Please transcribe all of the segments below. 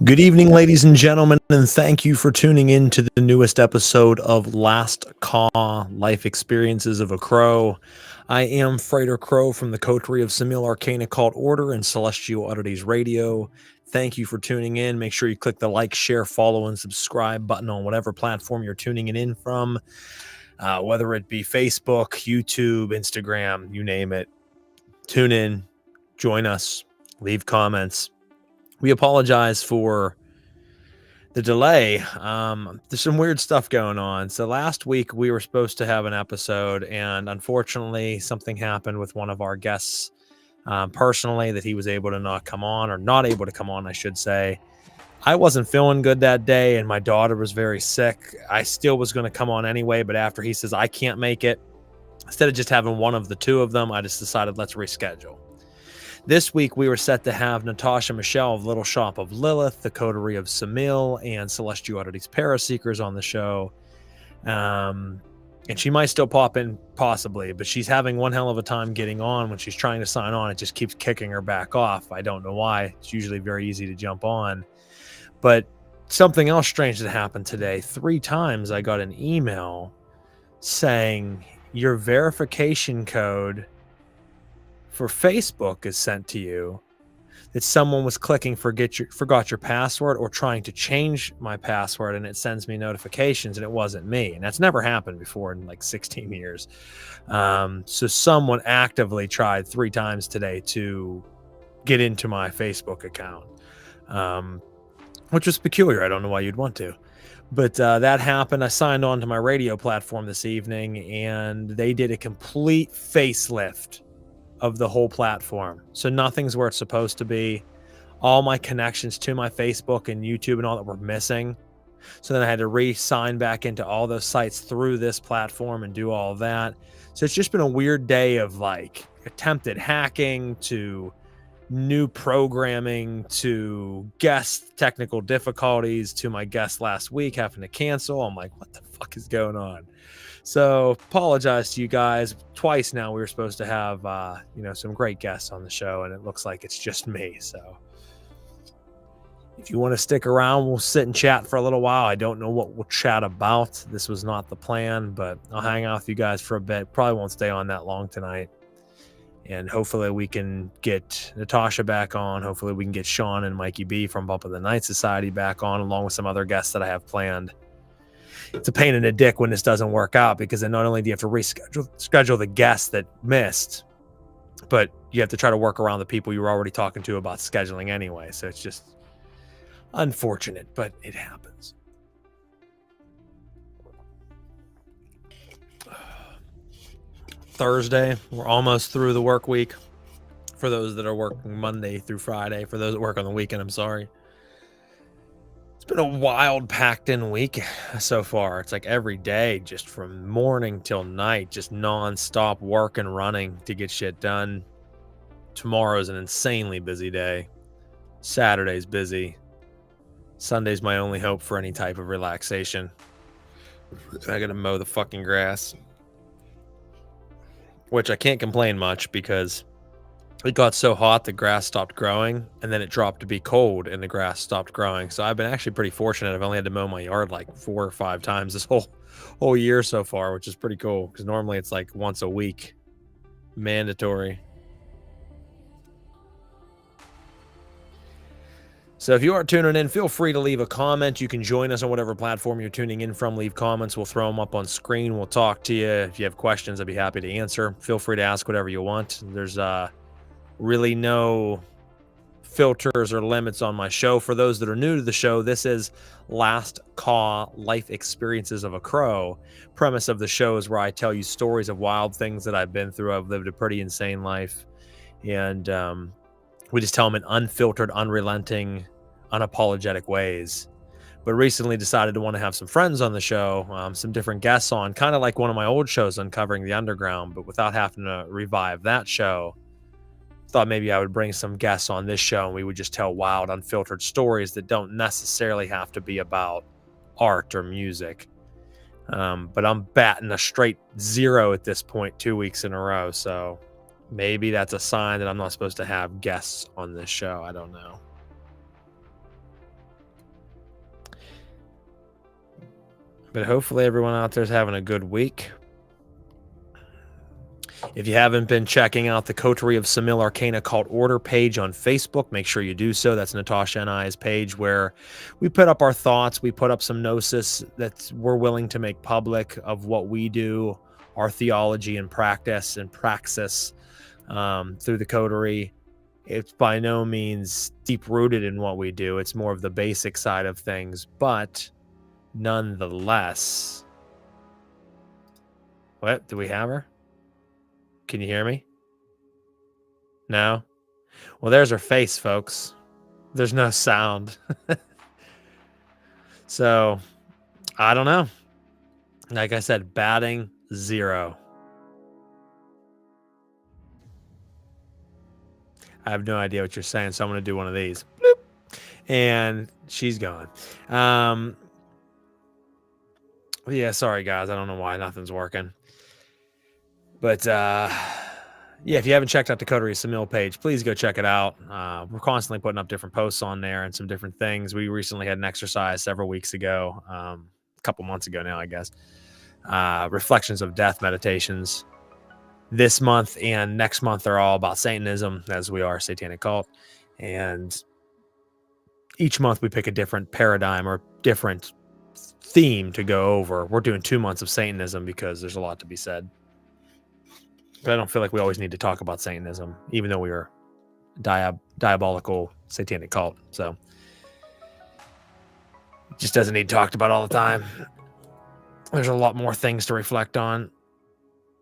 Good evening, ladies and gentlemen, and thank you for tuning in to the newest episode of Last Caw Life Experiences of a Crow. I am Freighter Crow from the coterie of Samil Arcana Cult Order and Celestial Oddities Radio. Thank you for tuning in. Make sure you click the like, share, follow, and subscribe button on whatever platform you're tuning it in from, whether it be Facebook, YouTube, Instagram, you name it. Tune in, join us, leave comments. We apologize for the delay. There's some weird stuff going on. So last week we were supposed to have an episode, and unfortunately something happened with one of our guests personally that he was able to not come on, or not able to come on, I should say. I wasn't feeling good that day, and my daughter was very sick. I still was going to come on anyway, but after he says I can't make it, instead of just having one of the two of them, I just decided let's reschedule. This week, we were set to have Natasha Michelle of Little Shop of Lilith, the coterie of Samil, and Celestial Oddities Paraseekers on the show. And she might still pop in, possibly, but she's having one hell of a time getting on. When she's trying to sign on, it just keeps kicking her back off. I don't know why. It's usually very easy to jump on. But something else strange that happened today. 3 times I got an email saying your verification code for Facebook is sent to you, that someone was clicking forgot your password or trying to change my password, and it sends me notifications, and it wasn't me. And that's never happened before in like 16 years. So someone actively tried 3 times today to get into my Facebook account, which was peculiar. I don't know why you'd want to. But that happened. I signed on to my radio platform this evening, and they did a complete facelift of the whole platform. So nothing's where it's supposed to be. All my connections to my Facebook and YouTube and all that were missing. So then I had to re-sign back into all those sites through this platform and do all of that. So it's just been a weird day of like attempted hacking to new programming to guest technical difficulties to my guest last week having to cancel. I'm like, what the fuck is going on? So apologize to you guys. Twice now we were supposed to have some great guests on the show, and it looks like it's just me. So if you want to stick around, we'll sit and chat for a little while. I don't know what we'll chat about. This was not the plan, but I'll hang out with you guys for a bit. Probably won't stay on that long tonight. And hopefully we can get Natasha back on. Hopefully we can get Sean and Mikey B from Bump of the Night Society back on, along with some other guests that I have planned. It's a pain in the dick when this doesn't work out, because then not only do you have to reschedule the guests that missed, but you have to try to work around the people you were already talking to about scheduling anyway. So it's just unfortunate, but it happens. Thursday, we're almost through the work week. For those that are working Monday through Friday, for those that work on the weekend, I'm sorry. Been a wild packed in week so far. It's like every day, just from morning till night, just non-stop work and running to get shit done. Tomorrow's an insanely busy day. Saturday's busy. Sunday's my only hope for any type of relaxation. I gotta mow the fucking grass, which I can't complain much because it got so hot the grass stopped growing, and then it dropped to be cold and the grass stopped growing. So I've been actually pretty fortunate. I've only had to mow my yard like 4 or 5 times this whole year so far, which is pretty cool, because normally it's like once a week, mandatory. So if you are tuning in, feel free to leave a comment. You can join us on whatever platform you're tuning in from. Leave comments. We'll throw them up on screen. We'll talk to you. If you have questions, I'd be happy to answer. Feel free to ask whatever you want. There's really no filters or limits on my show. For those that are new to the show, this is Last Caw Life Experiences of a Crow. Premise of the show is where I tell you stories of wild things that I've been through. I've lived a pretty insane life, and we just tell them in unfiltered, unrelenting, unapologetic ways. But recently decided to want to have some friends on the show, some different guests on, kind of like one of my old shows, Uncovering the Underground, but without having to revive that show. Thought maybe I would bring some guests on this show and we would just tell wild, unfiltered stories that don't necessarily have to be about art or music. But I'm batting a straight 0 at this point 2 weeks in a row. So maybe that's a sign that I'm not supposed to have guests on this show. I don't know. But hopefully everyone out there's having a good week. If you haven't been checking out the Coterie of Samil Arcana Cult Order page on Facebook, make sure you do so. That's Natasha and I's page where we put up our thoughts. We put up some gnosis that we're willing to make public of what we do, our theology and practice and praxis through the Coterie. It's by no means deep-rooted in what we do. It's more of the basic side of things. But nonetheless... What? Do we have her? Can you hear me? No? Well, there's her face, folks. There's no sound. So, I don't know. Like I said, batting 0. I have no idea what you're saying, so I'm going to do one of these. Bloop. And she's gone. Yeah, sorry, guys. I don't know why nothing's working. But, yeah, if you haven't checked out the Coterie of Samil page, please go check it out. We're constantly putting up different posts on there and some different things. We recently had an exercise several weeks ago, a couple months ago now, I guess. Reflections of Death meditations. This month and next month are all about Satanism, as we are a satanic cult. And each month we pick a different paradigm or different theme to go over. We're doing 2 months of Satanism because there's a lot to be said. But I don't feel like we always need to talk about Satanism, even though we are diabolical satanic cult. So it just doesn't need talked about all the time. There's a lot more things to reflect on.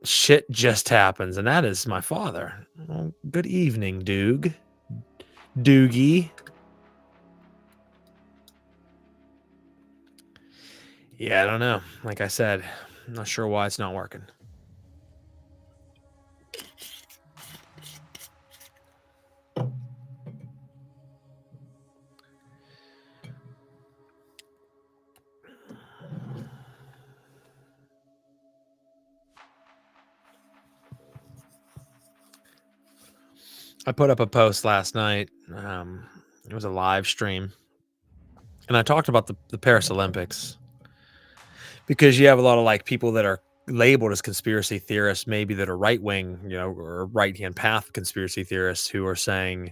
Shit just happens, and that is my father. Well, good evening, Doog. Doogie. Yeah, I don't know. Like I said, I'm not sure why it's not working. I put up a post last night. It was a live stream. And I talked about the Paris Olympics. Because you have a lot of like people that are labeled as conspiracy theorists, maybe that are right-wing, or right-hand path conspiracy theorists who are saying,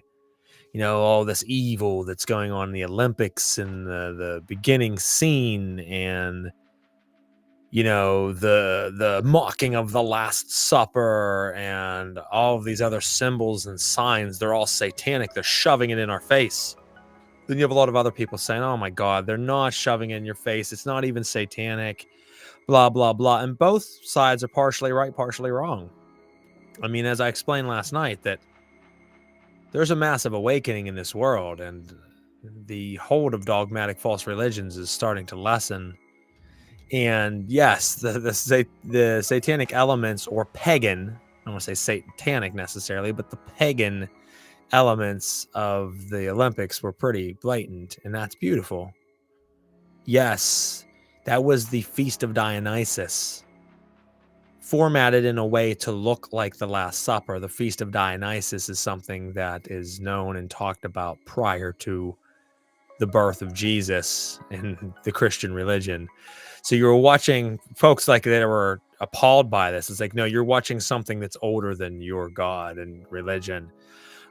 all this evil that's going on in the Olympics and the beginning scene and, the mocking of the Last Supper and all of these other symbols and signs, they're all satanic. They're shoving it in our face. Then you have a lot of other people saying, oh my God, they're not shoving it in your face. It's not even satanic, blah, blah, blah. And both sides are partially right, partially wrong. I mean, as I explained last night, that there's a massive awakening in this world, and the hold of dogmatic false religions is starting to lessen. And yes, the satanic elements, or pagan, I don't want to say satanic necessarily, but the pagan elements of the Olympics were pretty blatant, and that's beautiful. Yes, that was the Feast of Dionysus, formatted in a way to look like the Last Supper. The Feast of Dionysus is something that is known and talked about prior to the birth of Jesus in the Christian religion. So you were watching folks like that were appalled by this. It's like, no, you're watching something that's older than your God and religion.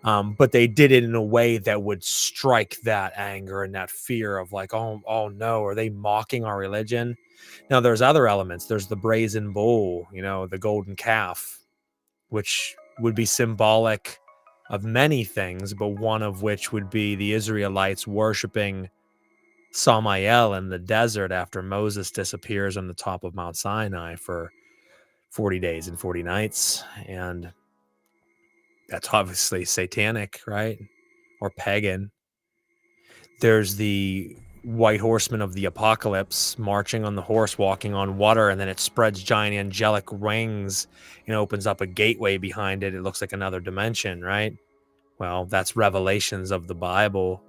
But they did it in a way that would strike that anger and that fear of like, oh no, are they mocking our religion? Now there's other elements. There's the brazen bull, the golden calf, which would be symbolic of many things, but one of which would be the Israelites worshiping Samael in the desert after Moses disappears on the top of Mount Sinai for 40 days and 40 nights. And that's obviously satanic, right? Or pagan. There's the white horseman of the apocalypse marching on the horse, walking on water, and then it spreads giant angelic wings and opens up a gateway behind it. It looks like another dimension, right? Well, that's revelations of the Bible,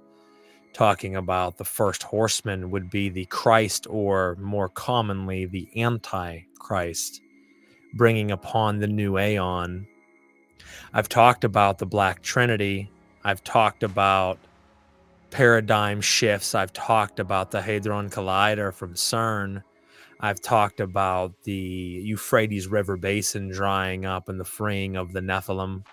talking about the first horseman would be the Christ, or more commonly, the Antichrist, bringing upon the new aeon. I've talked about the Black Trinity. I've talked about paradigm shifts. I've talked about the Hadron Collider from CERN. I've talked about the Euphrates River basin drying up and the freeing of the Nephilim.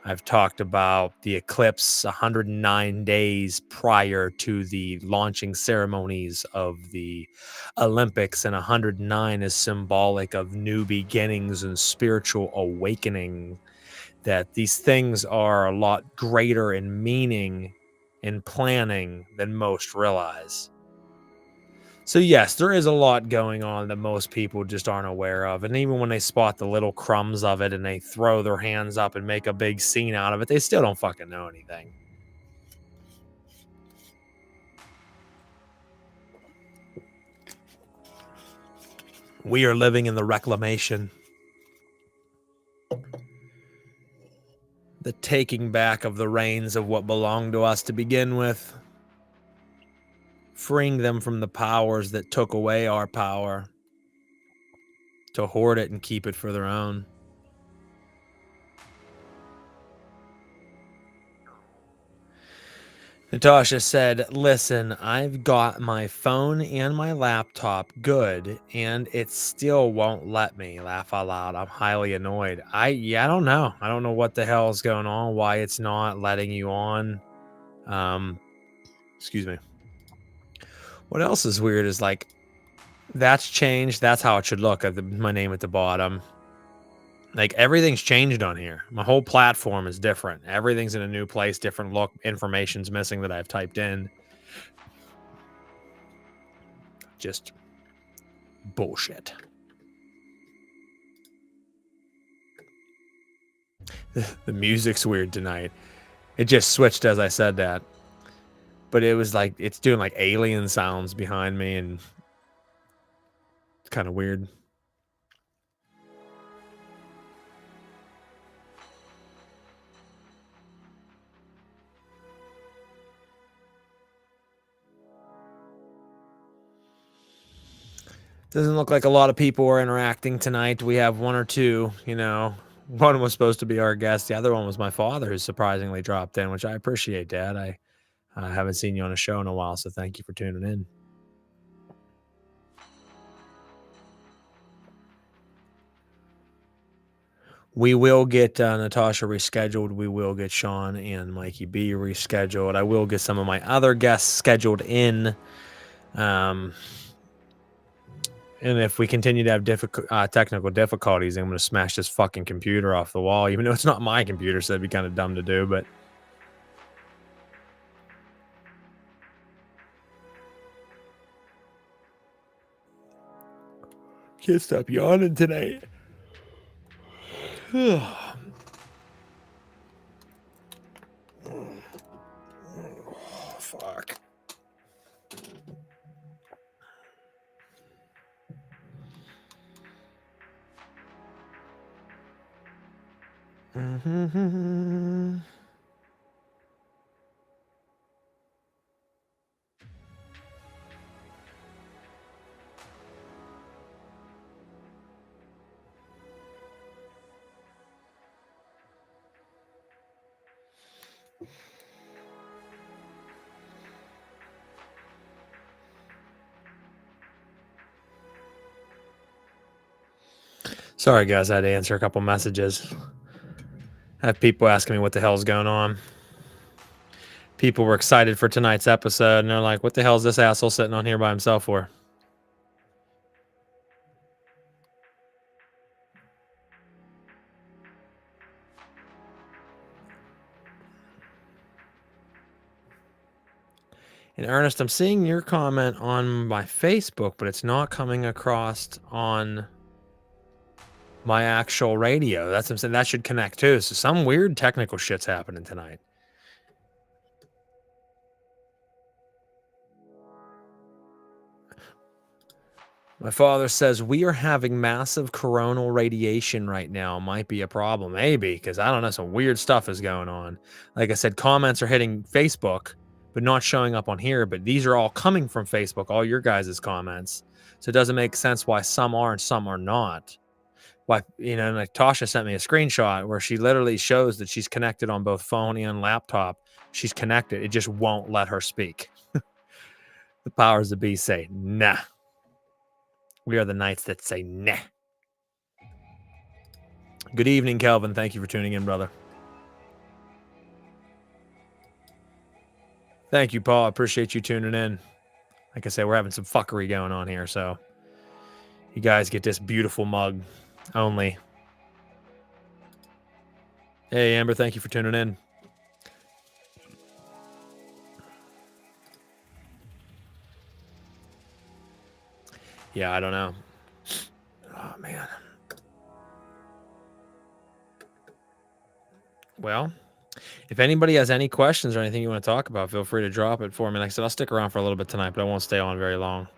I've talked about the eclipse 109 days prior to the launching ceremonies of the Olympics, and 109 is symbolic of new beginnings and spiritual awakening. That these things are a lot greater in meaning and planning than most realize. So yes, there is a lot going on that most people just aren't aware of. And even when they spot the little crumbs of it and they throw their hands up and make a big scene out of it, they still don't fucking know anything. We are living in the reclamation. The taking back of the reins of what belonged to us to begin with. Freeing them from the powers that took away our power. To hoard it and keep it for their own. Natasha said, listen, I've got my phone and my laptop good, and it still won't let me. Laugh out loud. I'm highly annoyed. I don't know. I don't know what the hell is going on, why it's not letting you on. Excuse me. What else is weird is like, that's changed. That's how it should look at my name at the bottom. Like everything's changed on here. My whole platform is different. Everything's in a new place, different look. Information's missing that I've typed in. Just bullshit. The music's weird tonight. It just switched as I said that. But it was like, it's doing like alien sounds behind me and it's kind of weird. Doesn't look like a lot of people are interacting tonight. We have one or two, you know. One was supposed to be our guest. The other one was my father, who surprisingly dropped in, which I appreciate, Dad. I haven't seen you on a show in a while, so thank you for tuning in. We will get Natasha rescheduled. We will get Sean and Mikey B rescheduled. I will get some of my other guests scheduled in. And if we continue to have technical difficulties, I'm going to smash this fucking computer off the wall, even though it's not my computer, so that'd be kind of dumb to do, but... Can't stop yawning tonight. Oh, fuck. Mm-hmm. Sorry, guys, I had to answer a couple messages. I have people asking me what the hell's going on. People were excited for tonight's episode, and they're like, what the hell is this asshole sitting on here by himself for? And Ernest, I'm seeing your comment on my Facebook, but it's not coming across on my actual radio. That's what I'm saying. That should connect too. So some weird technical shit's happening tonight. My father says we are having massive coronal radiation right now. Might be a problem. Maybe, because I don't know, some weird stuff is going on. Like I said, comments are hitting Facebook, but not showing up on here. But these are all coming from Facebook, all your guys' comments. So it doesn't make sense why some are and some are not. Why, you know, like Tasha sent me a screenshot where she literally shows that she's connected on both phone and laptop. She's connected. It just won't let her speak. The powers that be say, nah. We are the knights that say nah. Good evening, Kelvin. Thank you for tuning in, brother. Thank you, Paul. I appreciate you tuning in. Like I said, we're having some fuckery going on here, so you guys get this beautiful mug only. Hey, Amber, thank you for tuning in. Yeah, I don't know. Oh, man. Well, if anybody has any questions or anything you want to talk about, feel free to drop it for me. Like I said, I'll stick around for a little bit tonight, but I won't stay on very long.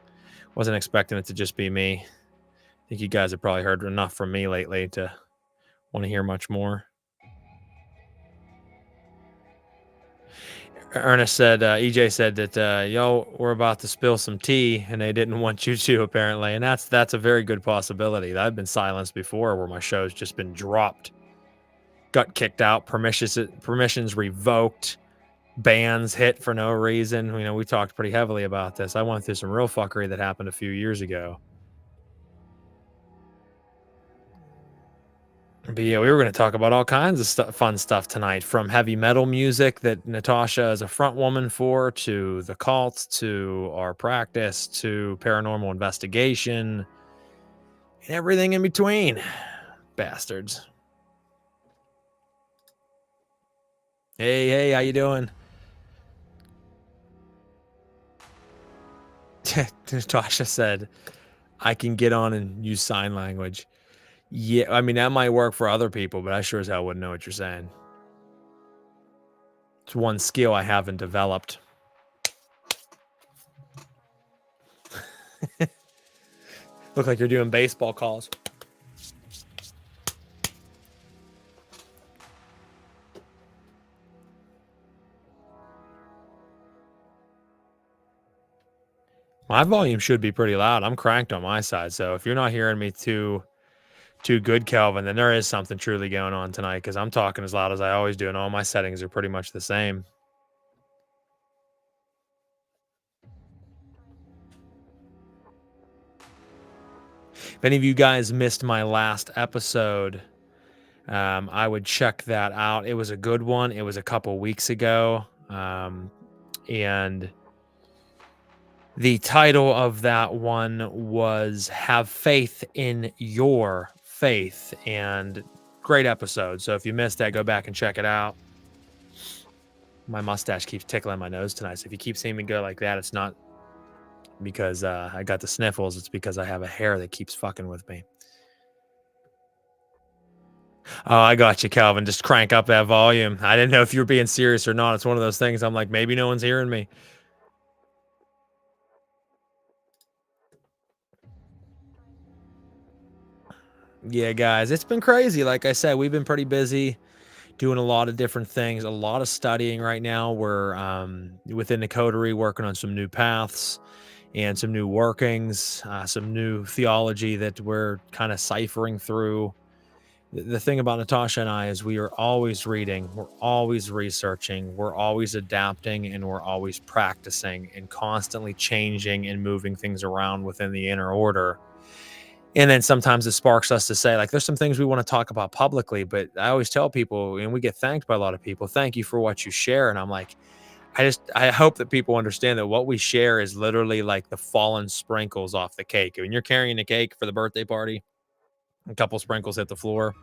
Wasn't expecting it to just be me. I think you guys have probably heard enough from me lately to want to hear much more. Ernest said, EJ said that y'all were about to spill some tea and they didn't want you to, apparently. And that's a very good possibility. I've been silenced before where my show's just been dropped, got kicked out, permissions revoked, bans hit for no reason. You know, we talked pretty heavily about this. I went through some real fuckery that happened a few years ago. But yeah, we were going to talk about all kinds of fun stuff tonight, from heavy metal music that Natasha is a front woman for, to the cult, to our practice, to paranormal investigation, and everything in between. Bastards. Hey, how you doing? Natasha said, I can get on and use sign language. Yeah, I mean, that might work for other people, but I sure as hell wouldn't know what you're saying. It's one skill I haven't developed. Look like you're doing baseball calls. My volume should be pretty loud. I'm cranked on my side, so if you're not hearing me too good, Kelvin, then there is something truly going on tonight, because I'm talking as loud as I always do, and all my settings are pretty much the same. If any of you guys missed my last episode, I would check that out. It was a good one. It was a couple weeks ago, and the title of that one was Have Faith in Your Faith, and great episode. So if you missed that, go back and check it out. My mustache keeps tickling my nose tonight. So if you keep seeing me go like that, it's not because I got the sniffles. It's because I have a hair that keeps fucking with me. Oh, I got you, Calvin. Just crank up that volume. I didn't know if you were being serious or not. It's one of those things. I'm like, maybe no one's hearing me. Yeah, guys, it's been crazy. Like I said, we've been pretty busy doing a lot of different things, a lot of studying right now. We're within the coterie working on some new paths and some new workings, some new theology that we're kind of ciphering through. The thing about Natasha and I is we are always reading, we're always researching, we're always adapting, and we're always practicing and constantly changing and moving things around within the inner order. And then sometimes it sparks us to say, like, there's some things we want to talk about publicly, but I always tell people, and we get thanked by a lot of people, thank you for what you share. And I'm like, I hope that people understand that what we share is literally like the fallen sprinkles off the cake. When you're carrying a cake for the birthday party, a couple sprinkles hit the floor,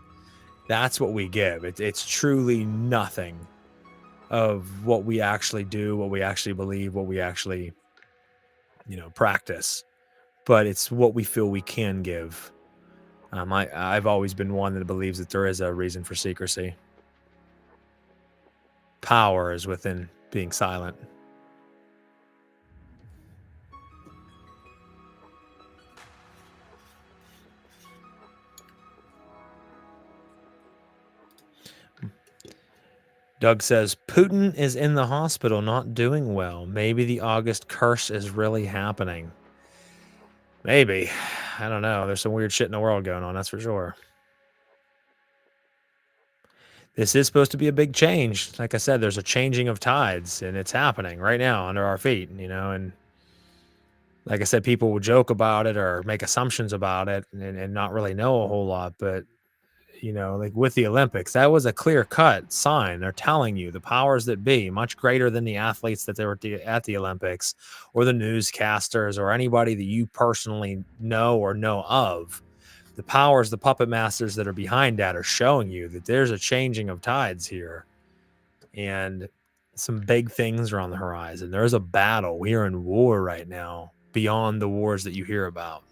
that's what we give. It's truly nothing of what we actually do, what we actually believe, what we actually, practice. But it's what we feel we can give. I've always been one that believes that there is a reason for secrecy. Power is within being silent. Doug says, Putin is in the hospital, not doing well. Maybe the August curse is really happening. Maybe. I don't know. There's some weird shit in the world going on, that's for sure. This is supposed to be a big change. Like I said, there's a changing of tides, and it's happening right now under our feet, and Like I said, people will joke about it or make assumptions about it and not really know a whole lot. But, like with the Olympics, that was a clear cut sign. They're telling you the powers that be, much greater than the athletes that they were at the Olympics or the newscasters or anybody that you personally know or know of. The powers, the puppet masters that are behind that are showing you that there's a changing of tides here. And some big things are on the horizon. There's a battle. We are in war right now beyond the wars that you hear about.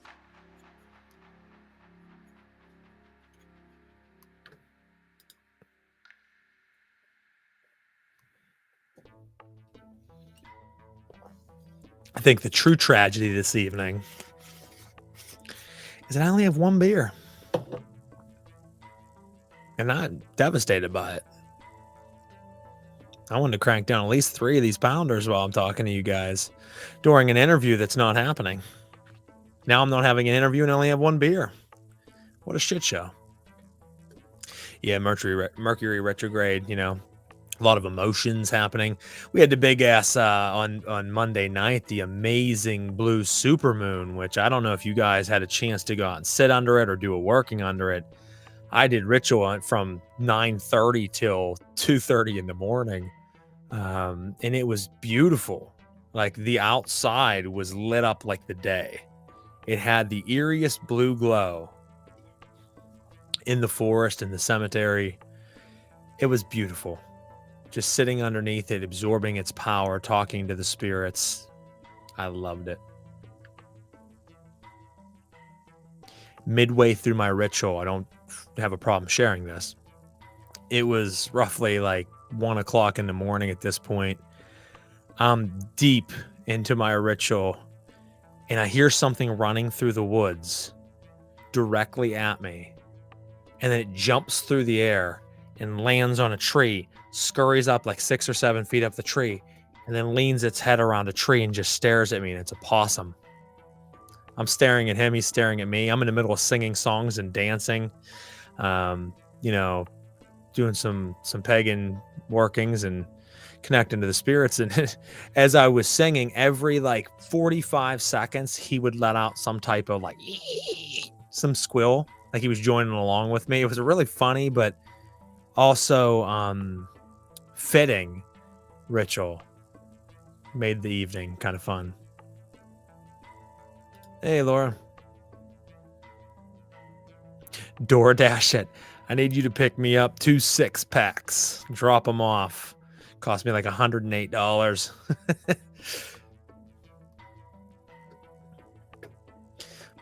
I think the true tragedy this evening is that I only have one beer. And I'm devastated by it. I wanted to crank down at least 3 of these pounders while I'm talking to you guys during an interview that's not happening. Now I'm not having an interview and I only have one beer. What a shit show. Yeah, Mercury retrograde, a lot of emotions happening. We had the big ass on Monday night, the amazing blue supermoon, which I don't know if you guys had a chance to go out and sit under it or do a working under it. I did ritual from 9:30 till 2:30 in the morning. And it was beautiful. Like the outside was lit up like the day. It had the eeriest blue glow in the forest, in the cemetery. It was beautiful. Just sitting underneath it, absorbing its power, talking to the spirits. I loved it. Midway through my ritual, I don't have a problem sharing this. It was roughly like 1 o'clock in the morning at this point. I'm deep into my ritual and I hear something running through the woods directly at me. And then it jumps through the air and lands on a tree, scurries up like 6 or 7 feet up the tree, and then leans its head around a tree and just stares at me. And it's a possum. I'm staring at him. He's staring at me. I'm in the middle of singing songs and dancing, doing some pagan workings and connecting to the spirits. And as I was singing, every like 45 seconds, he would let out some type of like some squill, like he was joining along with me. It was really funny, but also fitting ritual. Made the evening kind of fun. Hey, Laura. DoorDash it. I need you to pick me up 2 6-packs. Drop them off. Cost me like $108.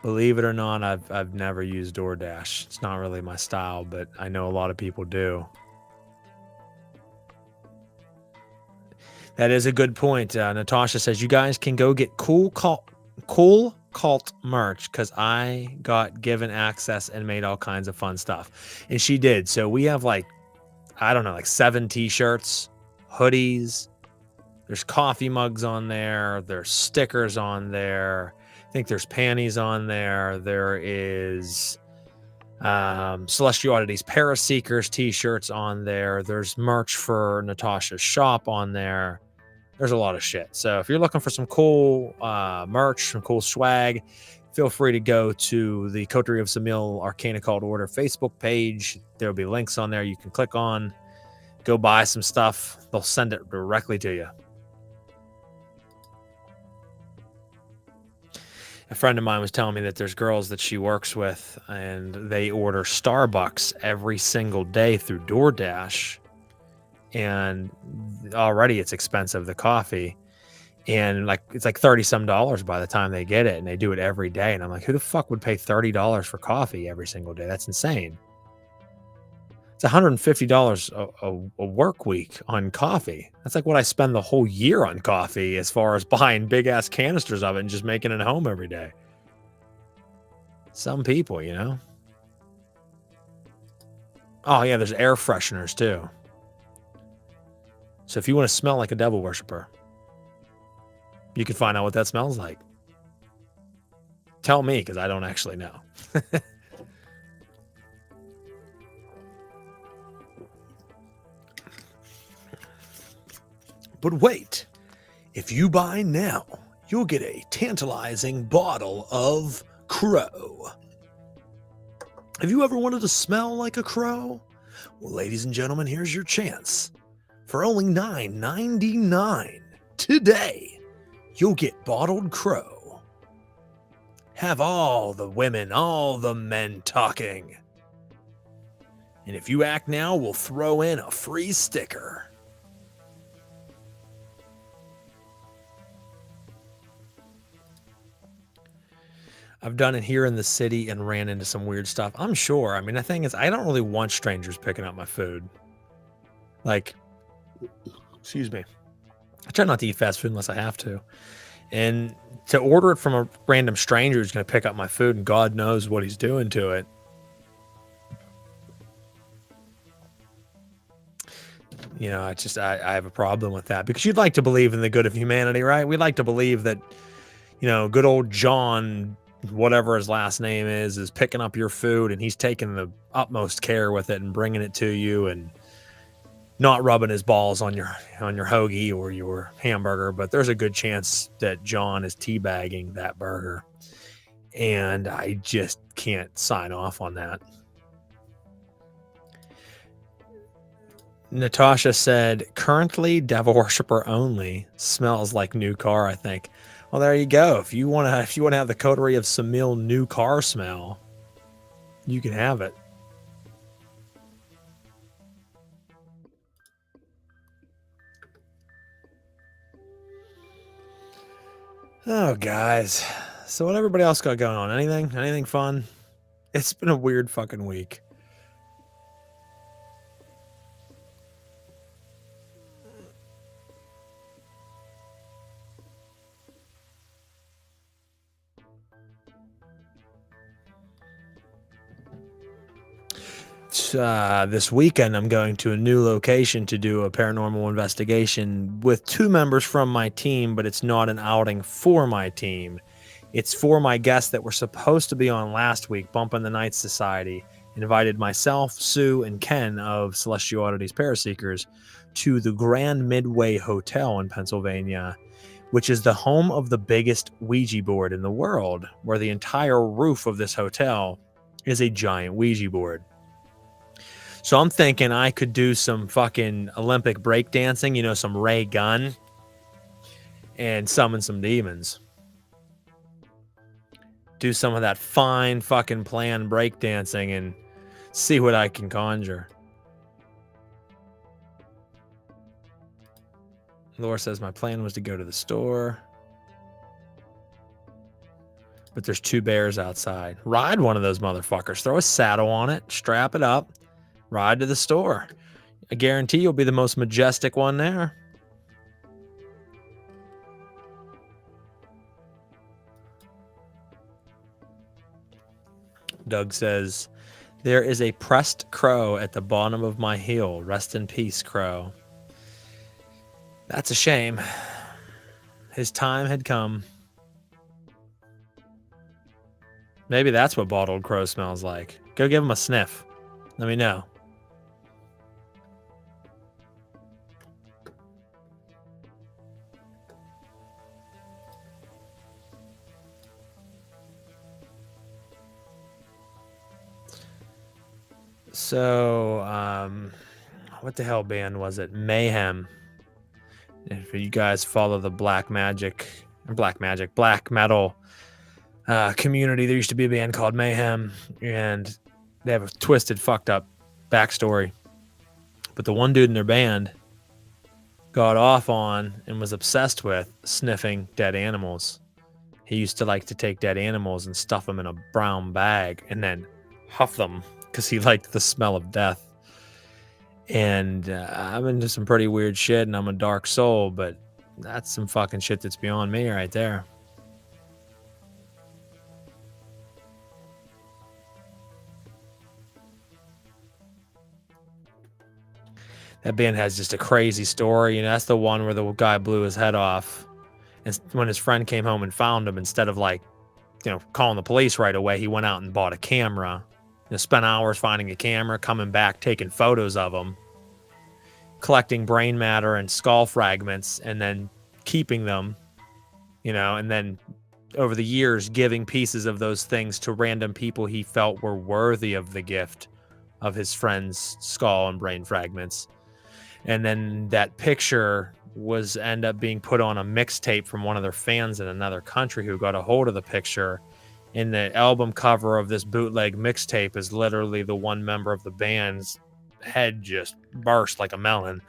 Believe it or not, I've never used DoorDash. It's not really my style, but I know a lot of people do. That is a good point. Natasha says you guys can go get cool cult merch because I got given access and made all kinds of fun stuff, and she did. So we have like 7 t-shirts, hoodies, there's coffee mugs on there, there's stickers on there, I think there's panties on there, there is Celestial Oddities Paraseekers t-shirts on there, there's merch for Natasha's shop on there. There's a lot of shit. So if you're looking for some cool merch, some cool swag, feel free to go to the Coterie of Samil Arcana Called Order Facebook page. There'll be links on there you can click on. Go buy some stuff. They'll send it directly to you. A friend of mine was telling me that there's girls that she works with and they order Starbucks every single day through DoorDash. And already it's expensive, the coffee. And it's like $30 by the time they get it. And they do it every day. And I'm like, who the fuck would pay $30 for coffee every single day? That's insane. It's $150 a work week on coffee. That's like what I spend the whole year on coffee as far as buying big ass canisters of it and just making it at home every day. Some people, Oh yeah, there's air fresheners too. So if you want to smell like a devil worshiper, you can find out what that smells like. Tell me, because I don't actually know. But wait, if you buy now, you'll get a tantalizing bottle of Crow. Have you ever wanted to smell like a crow? Well, ladies and gentlemen, here's your chance. For only $9.99 today, you'll get bottled Crow. Have all the women, all the men talking. And if you act now, we'll throw in a free sticker. I've done it here in the city and ran into some weird stuff. I'm sure. I mean, the thing is, I don't really want strangers picking up my food. Like, excuse me. I try not to eat fast food unless I have to. And to order it from a random stranger who's going to pick up my food and God knows what he's doing to it. You know, I have a problem with that because you'd like to believe in the good of humanity, right? We'd like to believe that, you know, good old John, whatever his last name is picking up your food and he's taking the utmost care with it and bringing it to you and not rubbing his balls on your hoagie or your hamburger. But there's a good chance that John is teabagging that burger. And I just can't sign off on that. Natasha said, currently devil worshiper only. Smells like new car, I think. Well, there you go. If you want to have the coterie of Samil new car smell, you can have it. Oh, guys. So what everybody else got going on? Anything fun? It's been a weird fucking week. This weekend, I'm going to a new location to do a paranormal investigation with 2 members from my team, but it's not an outing for my team. It's for my guests that were supposed to be on last week, Bumpin' the Night Society. Invited myself, Sue, and Ken of Celestial Oddities Paraseekers to the Grand Midway Hotel in Pennsylvania, which is the home of the biggest Ouija board in the world, where the entire roof of this hotel is a giant Ouija board. So I'm thinking I could do some fucking Olympic breakdancing, you know, some Ray Gun, and summon some demons. Do some of that fine fucking plan breakdancing and see what I can conjure. Laura says my plan was to go to the store, but there's 2 bears outside. Ride one of those motherfuckers. Throw a saddle on it, strap it up, ride to the store. I guarantee you'll be the most majestic one there. Doug says, there is a pressed crow at the bottom of my heel. Rest in peace, crow. That's a shame. His time had come. Maybe that's what bottled crow smells like. Go give him a sniff. Let me know. So, what the hell band was it? Mayhem. If you guys follow the black metal community, there used to be a band called Mayhem, and they have a twisted, fucked up backstory. But the one dude in their band got off on and was obsessed with sniffing dead animals. He used to like to take dead animals and stuff them in a brown bag and then huff them because he liked the smell of death. And I'm into some pretty weird shit, and I'm a dark soul, but that's some fucking shit that's beyond me right there. That band has just a crazy story. You know, that's the one where the guy blew his head off. And when his friend came home and found him, instead of calling the police right away, he went out and bought a camera. Spent hours finding a camera, coming back, taking photos of him, collecting brain matter and skull fragments, and then keeping them and then over the years giving pieces of those things to random people he felt were worthy of the gift of his friend's skull and brain fragments. And then that picture was end up being put on a mixtape from one of their fans in another country who got a hold of the picture. And the album cover of this bootleg mixtape is literally the one member of the band's head just burst like a melon.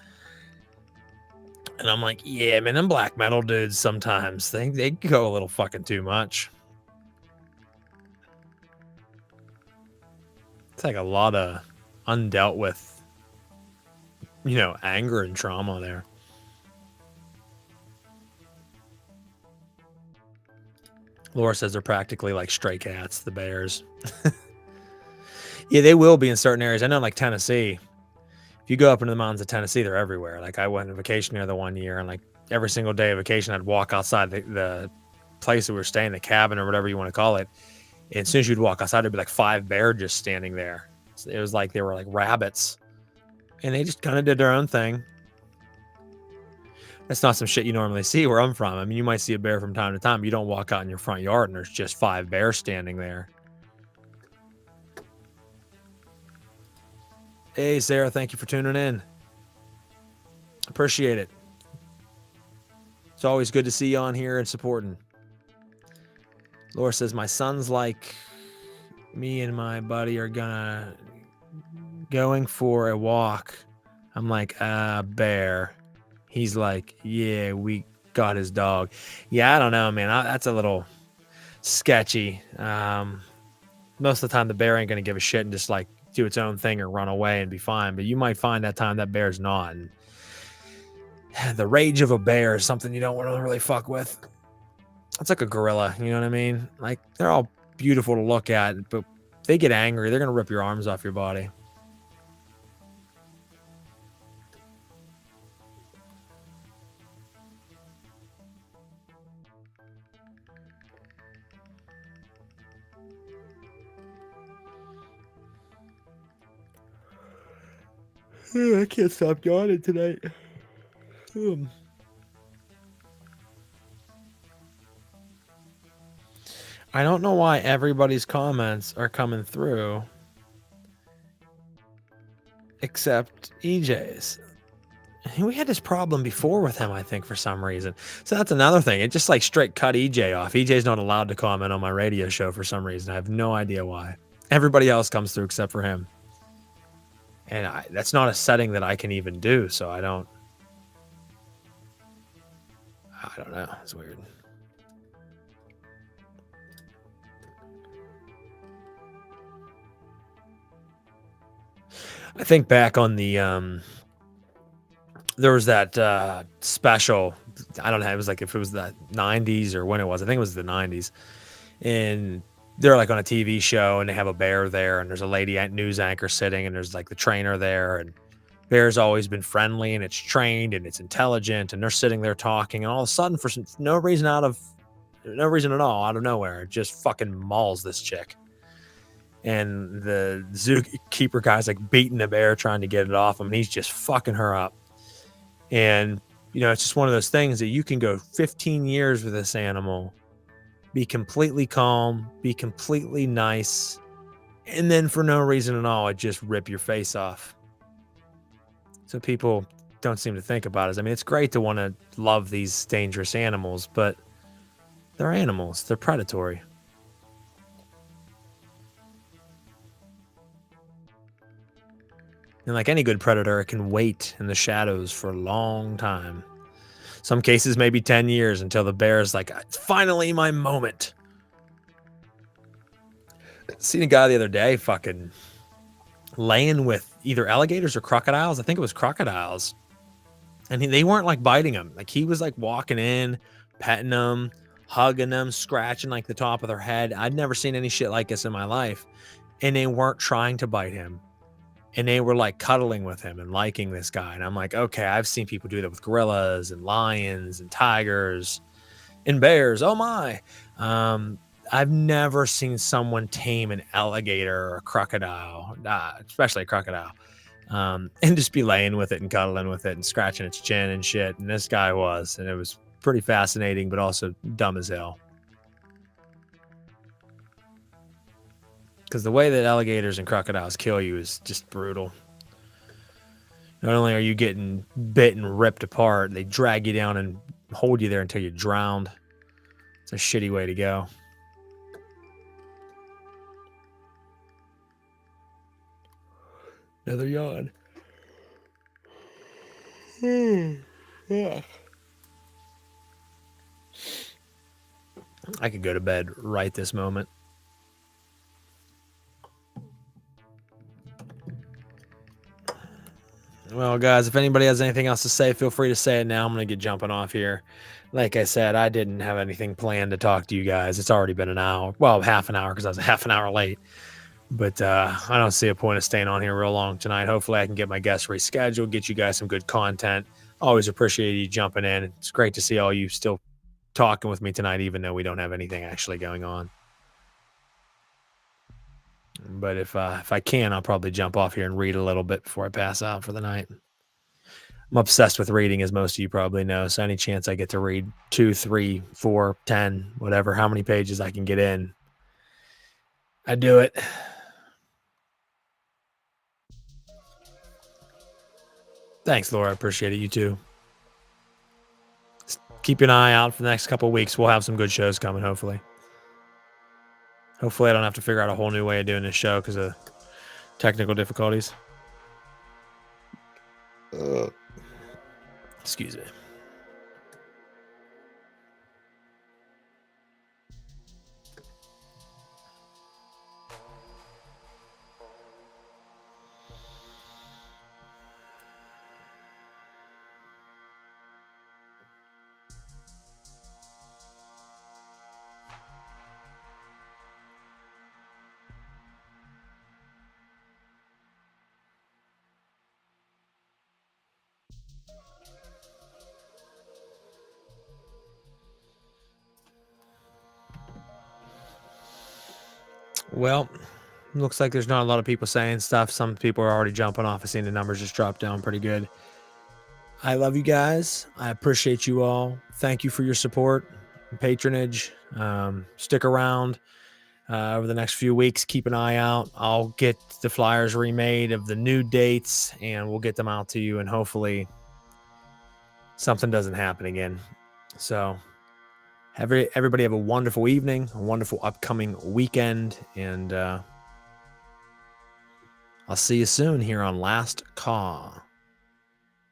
And I'm like, yeah, man, them black metal dudes sometimes they go a little fucking too much. It's like a lot of undealt with, anger and trauma there. Laura says they're practically like stray cats, the bears. Yeah, they will be in certain areas. I know, like Tennessee. If you go up into the mountains of Tennessee, they're everywhere. Like I went on vacation there the one year, and like every single day of vacation, I'd walk outside the place that we were staying, the cabin or whatever you want to call it. And as soon as you'd walk outside, there'd be like 5 bears just standing there. So it was like they were like rabbits, and they just kind of did their own thing. That's not some shit you normally see where I'm from. I mean, you might see a bear from time to time. You don't walk out in your front yard and there's just 5 bears standing there. Hey, Sarah, thank you for tuning in. Appreciate it. It's always good to see you on here and supporting. Laura says, my son's like, me and my buddy are going for a walk. I'm like, bear. He's like, yeah, we got his dog. Yeah, I don't know, man. That's a little sketchy. Most of the time, the bear ain't going to give a shit and just like do its own thing or run away and be fine. But you might find that time that bear's not. And the rage of a bear is something you don't want to really fuck with. It's like a gorilla, you know what I mean? Like, they're all beautiful to look at, but if they get angry, they're going to rip your arms off your body. I can't stop yawning tonight. I don't know why everybody's comments are coming through except EJ's. We had this problem before with him, I think, for some reason. So that's another thing. It just like straight cut EJ off. EJ's not allowed to comment on my radio show for some reason. I have no idea why. Everybody else comes through except for him. And that's not a setting that I can even do, so I don't know. It's weird. I think back on the there was that special, I don't know, it was like if it was the 90s or when it was. I think it was the 90s. And they're like on a TV show and they have a bear there and there's a lady news anchor sitting and there's like the trainer there, and bear's always been friendly and it's trained and it's intelligent, and they're sitting there talking, and all of a sudden for no reason at all, out of nowhere, it just fucking mauls this chick. And the zookeeper guy's like beating the bear, trying to get it off him, and he's just fucking her up. And, it's just one of those things that you can go 15 years with this animal, be completely calm, be completely nice, and then for no reason at all, it just rip your face off. So people don't seem to think about it. I mean, it's great to want to love these dangerous animals, but they're animals. They're predatory. And like any good predator, it can wait in the shadows for a long time. Some cases, maybe 10 years, until the bear is like, it's finally my moment. Seen a guy the other day fucking laying with either alligators or crocodiles. I think it was crocodiles. And they weren't like biting him. Like he was like walking in, petting them, hugging them, scratching like the top of their head. I'd never seen any shit like this in my life. And they weren't trying to bite him. And they were like cuddling with him and liking this guy. And I'm like, okay, I've seen people do that with gorillas and lions and tigers and bears. Oh my. I've never seen someone tame an alligator or a crocodile, especially a crocodile, and just be laying with it and cuddling with it and scratching its chin and shit. And this guy was, and it was pretty fascinating, but also dumb as hell. Because the way that alligators and crocodiles kill you is just brutal. Not only are you getting bit and ripped apart, they drag you down and hold you there until you're drowned. It's a shitty way to go. Another yawn. Yeah. I could go to bed right this moment. Well, guys, if anybody has anything else to say, feel free to say it now. I'm going to get jumping off here. Like I said, I didn't have anything planned to talk to you guys. It's already been an hour. Well, half an hour because I was half an hour late. But I don't see a point of staying on here real long tonight. Hopefully I can get my guests rescheduled, get you guys some good content. Always appreciate you jumping in. It's great to see all you still talking with me tonight, even though we don't have anything actually going on. But if I can, I'll probably jump off here and read a little bit before I pass out for the night. I'm obsessed with reading, as most of you probably know. So any chance I get to read 2, 3, 4, 10, whatever, how many pages I can get in, I do it. Thanks, Laura. I appreciate it. You too. Just keep an eye out for the next couple of weeks. We'll have some good shows coming, hopefully. Hopefully I don't have to figure out a whole new way of doing this show because of technical difficulties. Excuse me. Well, looks like there's not a lot of people saying stuff. Some people are already jumping off. I've seen the numbers just drop down pretty good. I love you guys. I appreciate you all. Thank you for your support and patronage. Stick around over the next few weeks. Keep an eye out. I'll get the flyers remade of the new dates, and we'll get them out to you, and hopefully something doesn't happen again. So everybody have a wonderful evening, a wonderful upcoming weekend, and I'll see you soon here on Last Call.